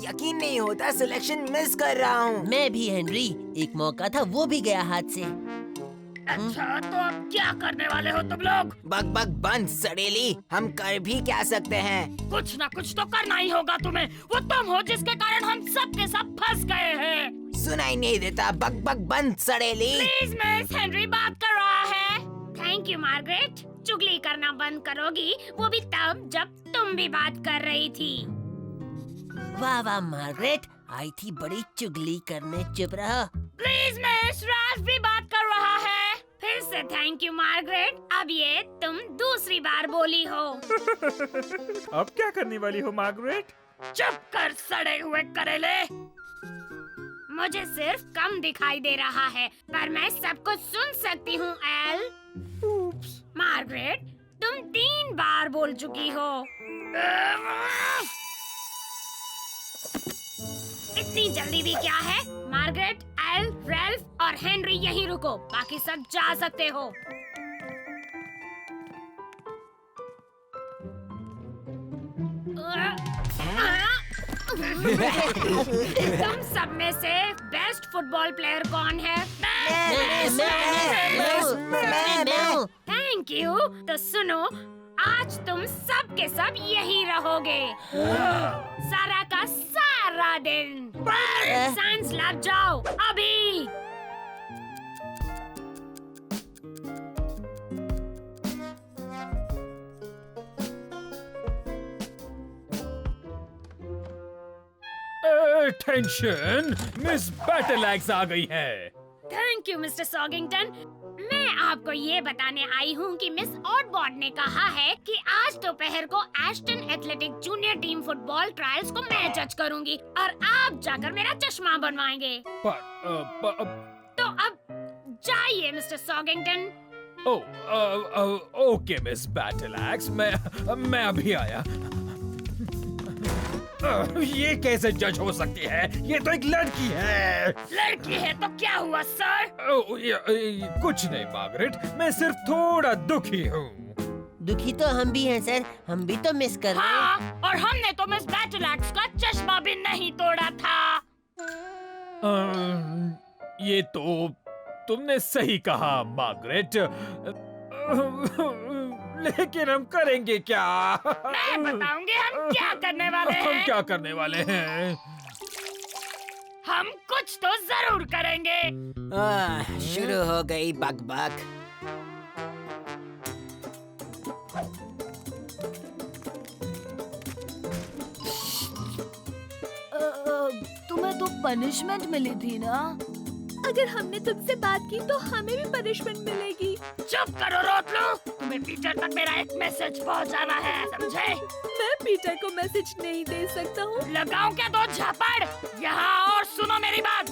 यकीन नहीं होता सिलेक्शन मिस कर रहा हूँ। मैं भी हेनरी, एक मौका था वो भी गया हाथ से। अच्छा तो अब क्या करने वाले हो तुम लोग? बक बक बंद सड़ेली, हम कर भी क्या सकते हैं? कुछ ना कुछ तो करना ही होगा तुम्हें। वो तुम हो जिसके कारण हम सब के सब फंस गए हैं। सुनाई नहीं देता, बक बक बंद सड़ेली। प्लीज मिस हेनरी बात कर रहा है। Thank you Margaret. चुगली करना बंद करोगी, वो भी तब जब तुम भी बात कर रही थी। वाह वाह मार्गरेट, आई थी बड़ी चुगली करने, चुप रहो। प्लीज मिस राल्फ भी बात कर रहा है। फिर से थैंक यू मार्गरेट। अब ये तुम दूसरी बार बोली हो। अब क्या करने वाली हो मार्गरेट? चुप कर सड़े हुए करेले। मुझे सिर्फ कम दिखाई दे रहा है, पर मैं सब कुछ सुन सकती हूँ एल। मार्गरेट, तुम 3 बार बोल चुकी हो। इतनी जल्दी भी क्या है? मार्गरेट, एल, रैल्फ और हेनरी यहीं रुको, बाकी सब जा सकते हो। तुम सब में से बेस्ट फुटबॉल प्लेयर कौन है? मैं। Thank you. तो सुनो, आज तुम सब के सब यही रहोगे सारा का सारा दिन। साइंस लैब जाओ अभी। टेंशन, मिस बैटलैक्स आ गई है। Thank you mister Soggington. मैं आपको ये बताने आई हूँ कि मिस ऑडबॉड ने कहा है कि आज दोपहर को Aston athletic junior team football trials को मैं जज करूँगी और आप जाकर मेरा चश्मा बनवाएंगे। तो अब जाइए मिस्टर सॉगिंगटन। ओके मिस बैटलैक्स, मैं अभी आया। ये कैसे जज हो सकती है? ये तो एक लड़की है। लड़की है तो क्या हुआ सर? कुछ नहीं मार्गरेट, मैं सिर्फ थोड़ा दुखी हूँ। दुखी तो हम भी हैं सर, हम भी तो मिस कर रहे हैं। हाँ, और हमने तो मिस बैटलैक्स का चश्मा भी नहीं तोड़ा था। ये तो तुमने सही कहा मार्गरेट, लेकिन हम करेंगे क्या? मैं बताऊंगी हम क्या करने वाले हैं। हम क्या करने वाले हैं? हम कुछ तो जरूर करेंगे। शुरू हो गई बक बक। तुम्हें तो पनिशमेंट मिली थी ना? अगर हमने तुमसे बात की तो हमें भी पनिशमेंट मिलेगी। चुप करो रोतलू, तुम्हें पीटर तक मेरा एक मैसेज पहुंचाना है, समझे? मैं पीटर को मैसेज नहीं दे सकता हूँ। लगाऊं क्या 2 झापड़? यहाँ और सुनो मेरी बात।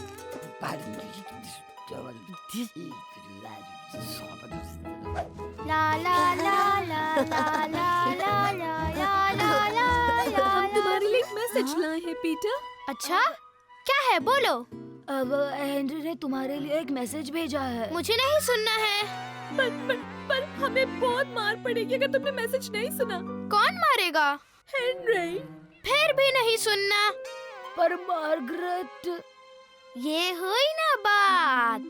ला ला ला ला ला ला ला ला ला ला ला। हम तुम्हारे लिए एक मैसेज लाए हैं पीटर। अच्छा, क्या है बोलो। अब हेनरी ने तुम्हारे लिए एक मैसेज भेजा है। मुझे नहीं सुनना है। पर हमें बहुत मार पड़ेगी अगर तुमने मैसेज नहीं सुना। कौन मारेगा? हेनरी। फिर भी नहीं सुनना। पर मार्गरेट। ये हुई ना बात।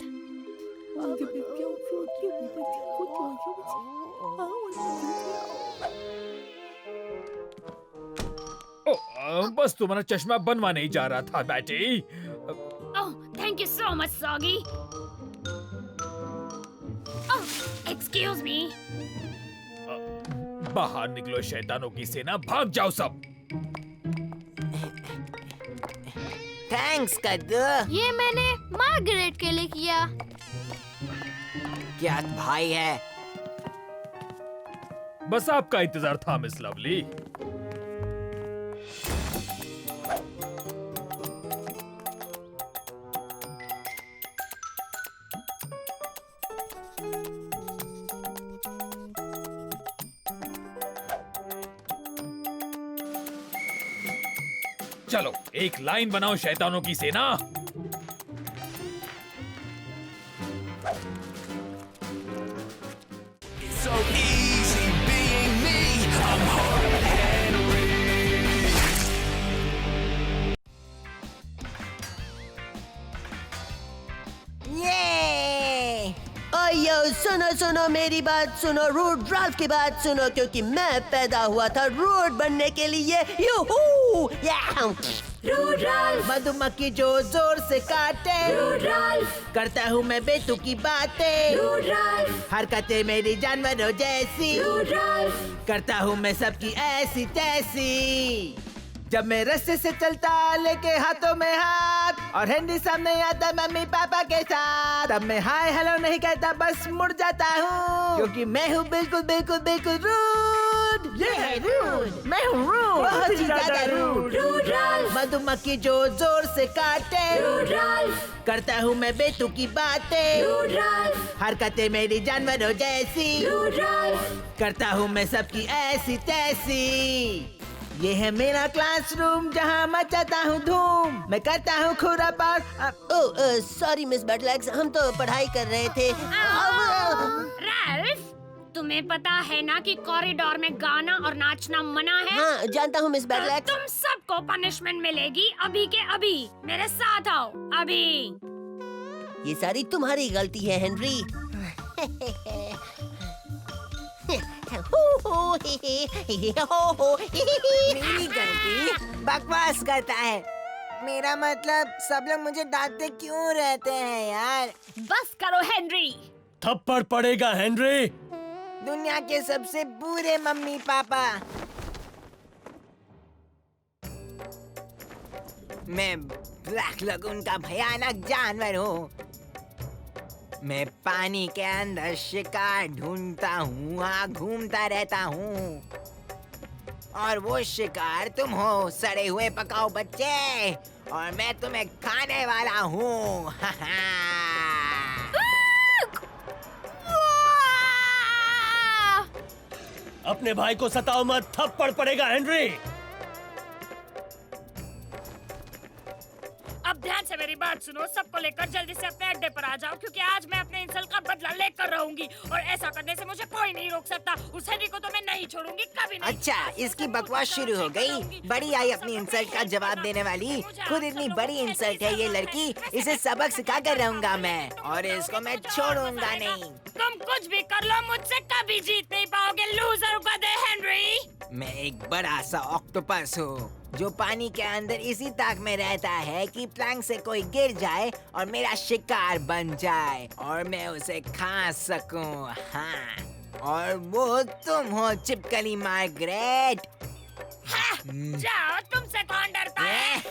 बस तुम्हारा चश्मा बनवाने ही जा रहा था बेटी। Oh, thank you so much Soggy. Oh, excuse me. बाहर निकलो शैतानों की सेना, भाग जाओ सब। थैंक्स कद्दू। ये मैंने मार्गरेट के लिए किया। क्या भाई है? बस आपका इंतजार था मिस लवली। चलो एक लाइन बनाओ शैतानों की सेना। So easy being me. I'm hard Henry. सुनो मेरी बात सुनो, रूड राल्फ की बात सुनो, क्योंकि मैं पैदा हुआ था रूड बनने के लिए। यूहू! रूड राल्फ, मधुमक्खी जो जोर से काटे, रूड राल्फ, करता हूँ मैं बेतुकी बातें, रूड राल्फ, हरकतें मेरी जानवरों जैसी, रूड राल्फ, करता हूँ मैं सबकी ऐसी तैसी। जब मैं रस्ते से चलता लेके हाथों में हाथ और हेनरी सामने आता मम्मी पापा के साथ, तब मैं हाय हेलो नहीं कहता, बस मुड़ जाता हूँ, क्योंकि मैं हूँ बिल्कुल बिल्कुल बिल्कुल रूड। ये है रूड, मैं हूँ रूड, बहुत ही ज्यादा रूड। रूड राल्फ, मधुमक्खी जो जोर से काटे, रूड राल्फ, करता हूँ मैं बेतुकी बातें, रूड राल्फ, हरकतें मेरी जानवरों जैसी, रूड राल्फ, करता हूँ मैं सबकी ऐसी तैसी। ये है मेरा क्लासरूम जहाँ मचाता हूँ धूम, मैं करता हूँ खुरापात। ओह सॉरी मिस बैटलैक्स, हम तो पढ़ाई कर रहे थे। राल्फ, तुम्हें पता है ना कि कॉरिडोर में गाना और नाचना मना है? हाँ जानता हूँ मिस बैटलैक्स। तुम सबको पनिशमेंट मिलेगी अभी के अभी। मेरे साथ आओ अभी। ये सारी तुम्हारी गलती है हेनरी। मेरी गलती? बकवास करता है। मेरा मतलब सब लोग मुझे डांटते क्यों रहते हैं यार? बस करो हेनरी। थप्पड़ पड़ेगा हेनरी। दुनिया के सबसे बुरे मम्मी पापा। मैं ब्लैक लगून का भयानक जानवर हूँ। मैं पानी के अंदर शिकार ढूंढता हूँ, वहाँ घूमता रहता हूँ, और वो शिकार तुम हो, सड़े हुए पकाओ बच्चे, और मैं तुम्हें खाने वाला हूँ। अपने भाई को सताओ मत, थप्पड़ पड़ेगा हेनरी। अब ध्यान से मेरी बात सुनो, सबको लेकर जल्दी से अपने अड्डे पर आ जाओ, क्योंकि आज मैं अपने इंसल्ट का बदला लेकर रहूंगी, और ऐसा करने से मुझे कोई नहीं रोक सकता। उस हेनरी को तो मैं नहीं छोड़ूंगी, कभी नहीं। अच्छा, इसकी बकवास शुरू हो गई। बड़ी आई अपनी इंसल्ट का जवाब देने वाली। खुद इतनी बड़ी इंसल्ट है ये लड़की, इसे सबक सिखा कर रहूंगा मैं, और इसको मैं छोड़ूंगा नहीं। तुम कुछ भी कर लो, मुझसे कभी जीत नहीं पाओगे, लूजर गधे हेनरी। मैं एक बड़ा सा ऑक्टोपस हूँ, जो पानी के अंदर इसी ताक में रहता है कि प्लैंक से कोई गिर जाए और मेरा शिकार बन जाए और मैं उसे खा सकूं। हाँ, और वो तुम हो चिपकली मार्गरेट। जाओ, तुमसे कौन डरता है?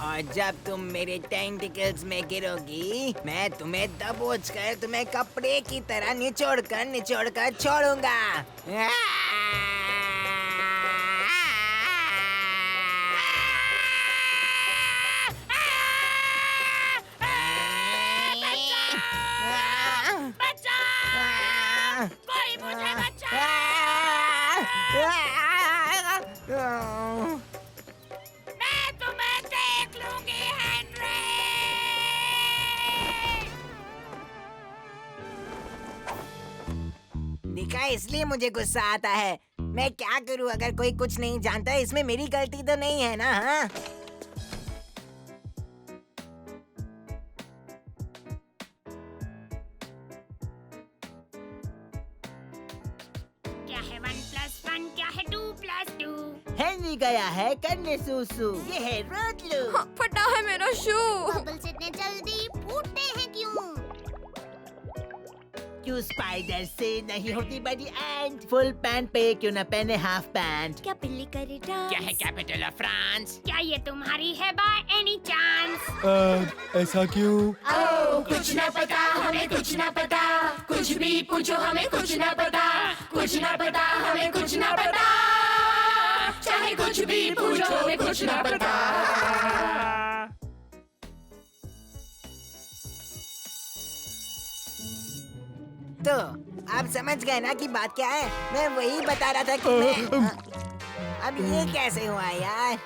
और जब तुम मेरे टेंटिकल्स में गिरोगी, मैं तुम्हें दबोच कर तुम्हें कपड़े की तरह निचोड़ कर छोड़ूंगा। कोई मुझे बचाओ! मैं तुम्हें देख लूंगी हेनरी। दिखा, इसलिए मुझे गुस्सा आता है। मैं क्या करूं अगर कोई कुछ नहीं जानता? इसमें मेरी गलती तो नहीं है ना? हाँ? क्या है 1 + 1? क्या है 2 + 2? हेनरी गया है करने सूसू। ये है रोटलू। फटा है मेरा शू। बबल्स इतने जल्दी फूटते हैं क्यों? क्यों स्पाइडर से नहीं होती बड़ी एंट? फुल पैंट पे क्यों न पहने हाफ पैंट? क्या बिल्ली करे डांस? क्या है कैपिटल ऑफ फ्रांस? क्या ये तुम्हारी है बाय एनी चांस? ऐसा क्यों? कुछ ना पता हमें, कुछ ना पता, कुछ भी पूछो हमें कुछ ना पता, कुछ ना पता हमें, कुछ ना पता, चाहे कुछ भी पूछो हमें कुछ ना पता। तो आप समझ गए ना कि बात क्या है? मैं वही बता रहा था कि मैं अब ये कैसे हुआ यार?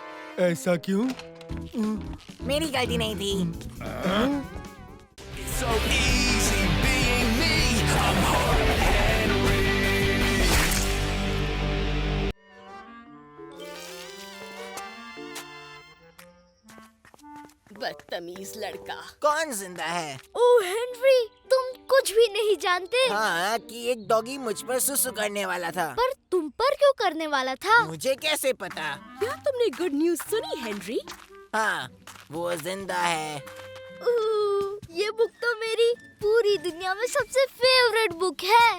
ऐसा क्यों? मेरी गलती नहीं थी। It's so easy being me. I'm Hard Henry. बदतमीज बदतमीज लड़का। कौन जिंदा है? ओह हेनरी, तुम कुछ भी नहीं जानते। हाँ, कि एक डॉगी मुझ पर सुसु करने वाला था। पर तुम पर क्यों करने वाला था? मुझे कैसे पता? क्या तुमने गुड न्यूज सुनी हेनरी? हाँ, वो जिंदा है। ये बुक तो मेरी पूरी दुनिया में सबसे फेवरेट बुक है।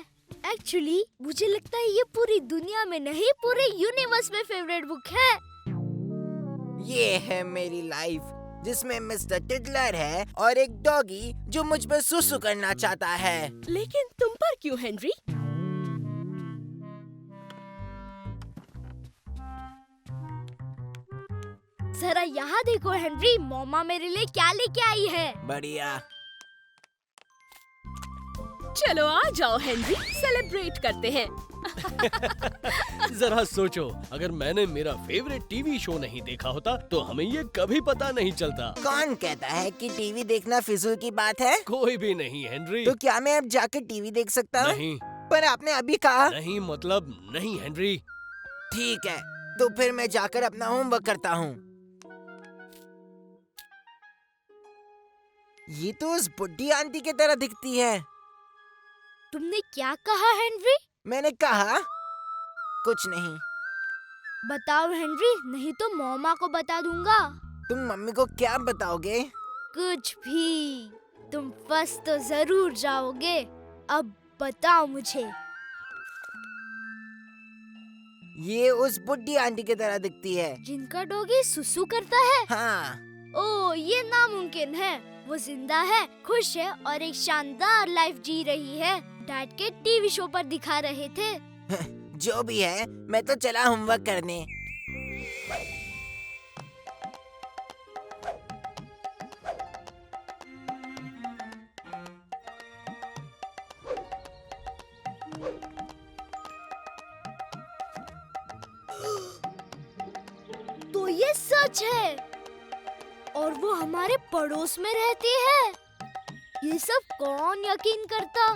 एक्चुअली मुझे लगता है ये पूरी दुनिया में नहीं, पूरे यूनिवर्स में फेवरेट बुक है। ये है मेरी लाइफ, जिसमें मिस्टर टिडलर है और एक डॉगी जो मुझ पर सुसु करना चाहता है। लेकिन तुम पर क्यों हेनरी? जरा यहाँ देखो हेनरी, मम्मा मेरे लिए क्या लेके आई है। बढ़िया। चलो आ जाओ हेनरी, सेलिब्रेट करते हैं। जरा सोचो, अगर मैंने मेरा फेवरेट टीवी शो नहीं देखा होता तो हमें ये कभी पता नहीं चलता। कौन कहता है कि टीवी देखना फिजूल की बात है? कोई भी नहीं हेनरी। तो क्या मैं अब जाकर टीवी देख सकता हूँ? नहीं। पर आपने अभी कहा। नहीं मतलब नहीं हेनरी। ठीक है, तो फिर मैं जाकर अपना होमवर्क करता हूँ। ये तो उस बुड्ढी आंटी की तरह दिखती है। तुमने क्या कहा हेनरी? मैंने कहा कुछ नहीं। बताओ हेनरी, नहीं तो मम्मा को बता दूंगा। तुम मम्मी को क्या बताओगे? कुछ भी। तुम फर्स्ट तो जरूर जाओगे। अब बताओ मुझे। ये उस बुड्ढी आंटी की तरह दिखती है जिनका डॉगी सुसु करता है। हाँ। ओह, ये नामुमकिन है। वो जिंदा है, खुश है और एक शानदार लाइफ जी रही है। डैड के टीवी शो पर दिखा रहे थे। जो भी है, मैं तो चला होमवर्क करने। तो ये सच है और वो हमारे पड़ोस में रहती है। ये सब कौन यकीन करता?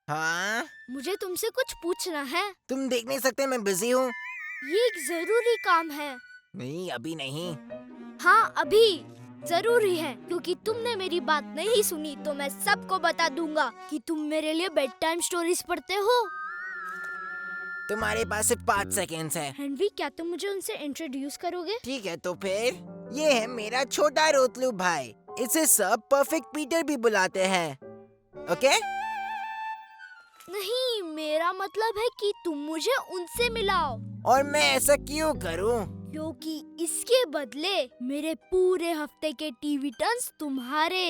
हाँ? मुझे तुमसे कुछ पूछना है। तुम देख नहीं सकते, मैं बिजी हूँ। ये एक जरूरी काम है। नहीं, अभी नहीं। हाँ, अभी जरूरी है, क्योंकि तुमने मेरी बात नहीं सुनी तो मैं सबको बता दूंगा कि तुम मेरे लिए बेड टाइम स्टोरीज पढ़ते हो। तुम्हारे पास सिर्फ 5 सेकेंड्स है। हेनरी, क्या तुम मुझे उनसे इंट्रोड्यूस करोगे? ठीक है, तो फिर ये है मेरा छोटा रोतलू भाई। इसे सब परफेक्ट पीटर भी बुलाते हैं। ओके? नहीं, मेरा मतलब है कि तुम मुझे उनसे मिलाओ। और मैं ऐसा क्यों करूं? क्योंकि इसके बदले मेरे पूरे हफ्ते के टीवी टर्न्स तुम्हारे।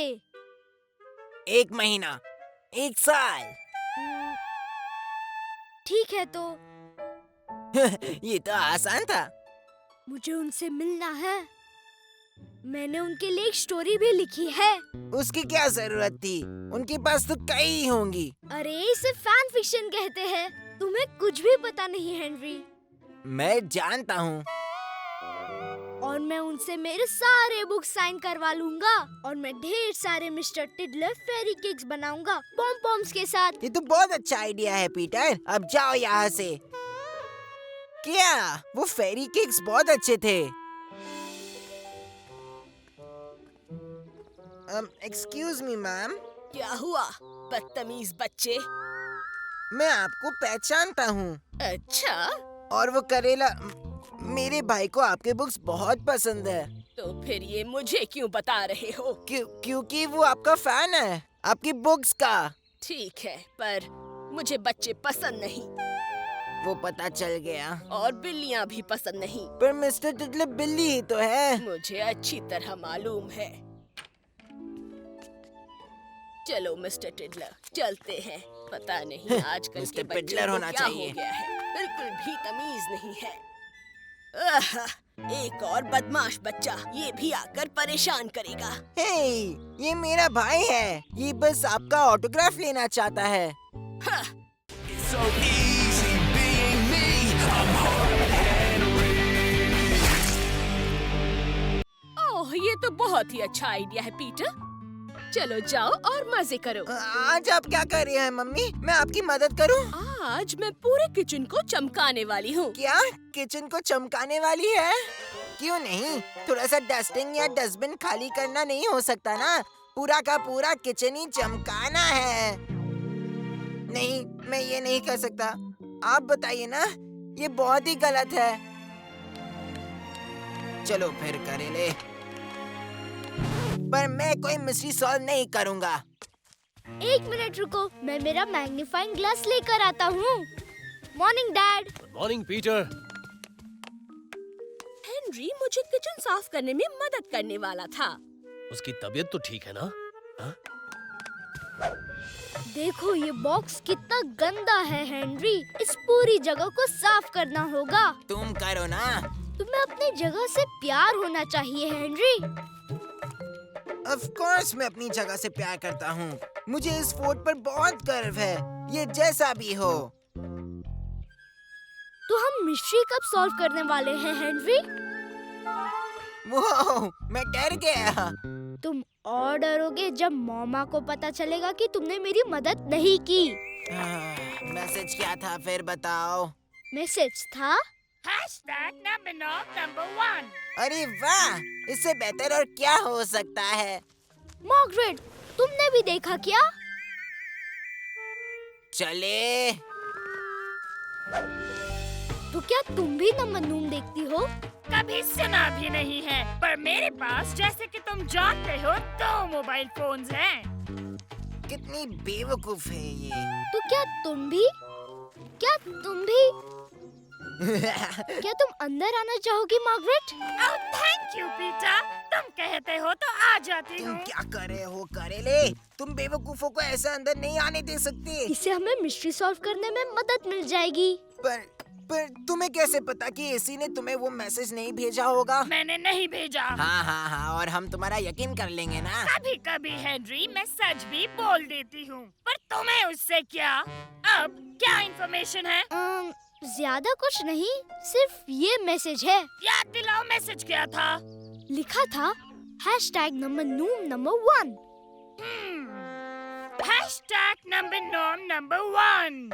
1 महीना, 1 साल। ठीक है, तो ये तो आसान था। मुझे उनसे मिलना है। मैंने उनके लिए एक स्टोरी भी लिखी है। उसकी क्या जरूरत थी? उनके पास तो कई होंगी। अरे, इसे फैन फिक्शन कहते हैं। तुम्हें कुछ भी पता नहीं हेनरी। मैं जानता हूँ। और मैं उनसे मेरे सारे बुक साइन करवा लूंगा और मैं ढेर सारे मिस्टर टिडलर फेरी केक्स बनाऊंगा पॉम पॉम्स के साथ। ये तो बहुत अच्छा आइडिया है पीटर। अब जाओ यहाँ से। क्या? वो फेरी केक्स बहुत अच्छे थे। Excuse me ma'am. क्या हुआ बदतमीज बच्चे? मैं आपको पहचानता हूँ। अच्छा, और वो करेला, मेरे भाई को आपके बुक्स बहुत पसंद है। तो फिर ये मुझे क्यों बता रहे हो? क्योंकि वो आपका फैन है, आपकी बुक्स का। ठीक है, पर मुझे बच्चे पसंद नहीं। वो पता चल गया। और बिल्लियाँ भी पसंद नहीं। पर मिस्टर टिडलर बिल्ली ही तो है। मुझे अच्छी तरह मालूम है। चलो मिस्टर टिडलर, चलते हैं। पता नहीं आजकल के बच्चों को होना क्या चाहिए। हो गया है, बिल्कुल भी तमीज नहीं है। एक और बदमाश बच्चा, ये भी आकर परेशान करेगा। हे, ये मेरा भाई है। ये बस आपका ऑटोग्राफ लेना चाहता है। It's so easy being me. I'm Hard Henry. ओह, ये तो बहुत ही अच्छा आइडिया है पीटर। चलो जाओ और मजे करो। आज आप क्या कर रही हैं मम्मी? मैं आपकी मदद करूं? आज मैं पूरे किचन को चमकाने वाली हूँ। क्या किचन को चमकाने वाली है? क्यों नहीं? थोड़ा सा डस्टिंग या डस्टबिन खाली करना नहीं हो सकता ना? पूरा का पूरा किचन ही चमकाना है। नहीं, मैं ये नहीं कर सकता। आप बताइए ना, ये बहुत ही गलत है। चलो फिर करे ले। पर मैं कोई मिस्ट्री सॉल्व नहीं करूँगा। 1 मिनट रुको, मैं मेरा मैग्नीफाइंग ग्लास लेकर आता हूँ। Morning dad. Morning Peter. Henry मुझे किचन साफ करने में मदद करने वाला था। उसकी तबीयत तो ठीक है ना? हा? देखो ये बॉक्स कितना गंदा है हेनरी। इस पूरी जगह को साफ करना होगा। तुम करो ना। तुम्हें अपनी जगह से प्यार होना चाहिए हेनरी। ऑफ कोर्स मैं अपनी जगह से प्यार करता हूँ। मुझे इस फोर्ट पर बहुत गर्व है, ये जैसा भी हो। तो हम मिस्ट्री कब सॉल्व करने वाले हैं हेनरी? वो मैं डर गया। तुम और डरोगे जब मॉमा को पता चलेगा कि तुमने मेरी मदद नहीं की। मैसेज क्या था फिर बताओ? मैसेज था ##1। अरे वाह, इससे बेहतर और क्या हो सकता है? मार्गरेट, तुमने भी देखा क्या? चले। तो क्या तुम भी नमनूम देखती हो? कभी सुना भी नहीं है, पर मेरे पास जैसे कि तुम जानते हो 2 मोबाइल फोन्स हैं। कितनी बेवकूफ है ये। तो क्या तुम भी? क्या तुम अंदर आना चाहोगी मार्गरेट? थैंक यू पीटर, तुम कहते हो तो आ जाती तुम हूँ। क्या करे हो करेले? तुम बेवकूफों को ऐसे अंदर नहीं आने दे सकते। इससे हमें मिस्ट्री सॉल्व करने में मदद मिल जाएगी। पर तुम्हें कैसे पता कि एसी ने तुम्हें वो मैसेज नहीं भेजा होगा? मैंने नहीं भेजा। हाँ, और हम तुम्हारा यकीन कर लेंगे ना। कभी कभी हेनरी मैं सच भी बोल देती हूँ, पर तुम्हें उससे क्या? अब क्या इन्फॉर्मेशन है? ज्यादा कुछ नहीं, सिर्फ ये मैसेज है। याद दिलाओ, मैसेज क्या था? लिखा था #NoomNumber1। #NoomNumber1।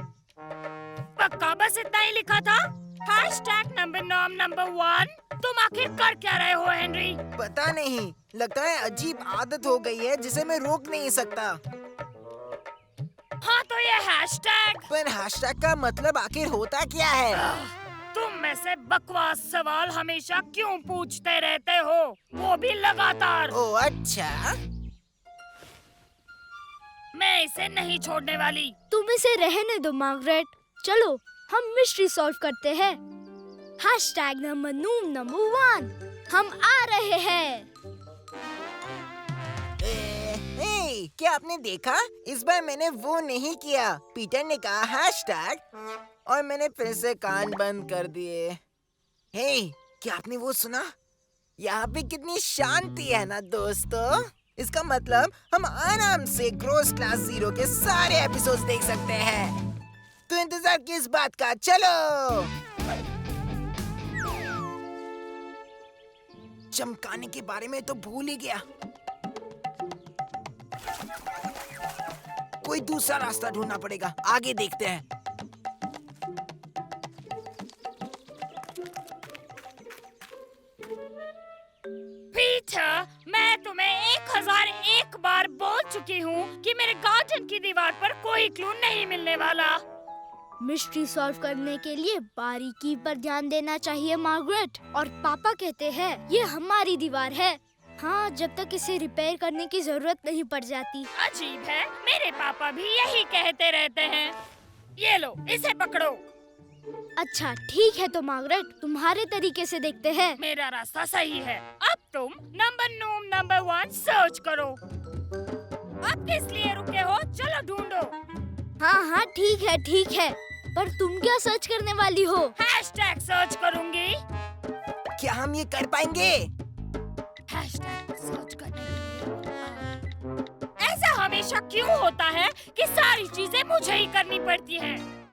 पक्का बस इतना ही लिखा था? #NoomNumber1। तुम आखिर कर क्या रहे हो हेनरी? पता नहीं, लगता है अजीब आदत हो गई है जिसे मैं रोक नहीं सकता। हाँ तो ये हैशटैग। पर हैशटैग का मतलब आखिर होता क्या है? तुम में से बकवास सवाल हमेशा क्यों पूछते रहते हो, वो भी लगातार। ओह अच्छा। मैं इसे नहीं छोड़ने वाली। तुम इसे रहने दो मार्गरेट। चलो हम मिस्ट्री सॉल्व करते हैं। #NoomNumber1। हम आ रहे हैं। क्या आपने देखा? इस बार मैंने वो नहीं किया। पीटर ने कहा हैशटैग और मैंने फिर से कान बंद कर दिए। हे, क्या आपने वो सुना? यहाँ पे कितनी शांति है ना दोस्तों। इसका मतलब हम आराम से ग्रोस क्लास 0 के सारे एपिसोड्स देख सकते हैं। तो इंतजार किस बात का, चलो। चमकाने के बारे में तो भूल ही गया। कोई दूसरा रास्ता ढूंढना पड़ेगा। आगे देखते हैं। पीटर, मैं तुम्हें 1001 बार बोल चुकी हूँ कि मेरे गार्डन की दीवार पर कोई क्लू नहीं मिलने वाला। मिस्ट्री सॉल्व करने के लिए बारीकी पर ध्यान देना चाहिए मार्गरेट। और पापा कहते हैं ये हमारी दीवार है। हाँ, जब तक इसे रिपेयर करने की जरूरत नहीं पड़ जाती। अजीब है, मेरे पापा भी यही कहते रहते हैं। ये लो, इसे पकड़ो। अच्छा ठीक है, तो मार्गरेट तुम्हारे तरीके से देखते हैं। मेरा रास्ता सही है। अब तुम #NoomNumber1 सर्च करो। अब किस लिए रुके हो? चलो ढूंढो। हाँ ठीक है। पर तुम क्या सर्च करने वाली हो? हैशटैग सर्च करूंगी। क्या हम ये कर पाएंगे? हैशटैग सर्च करने। ऐसा हमेशा क्यों होता है कि सारी चीजें मुझे ही करनी पड़ती हैं?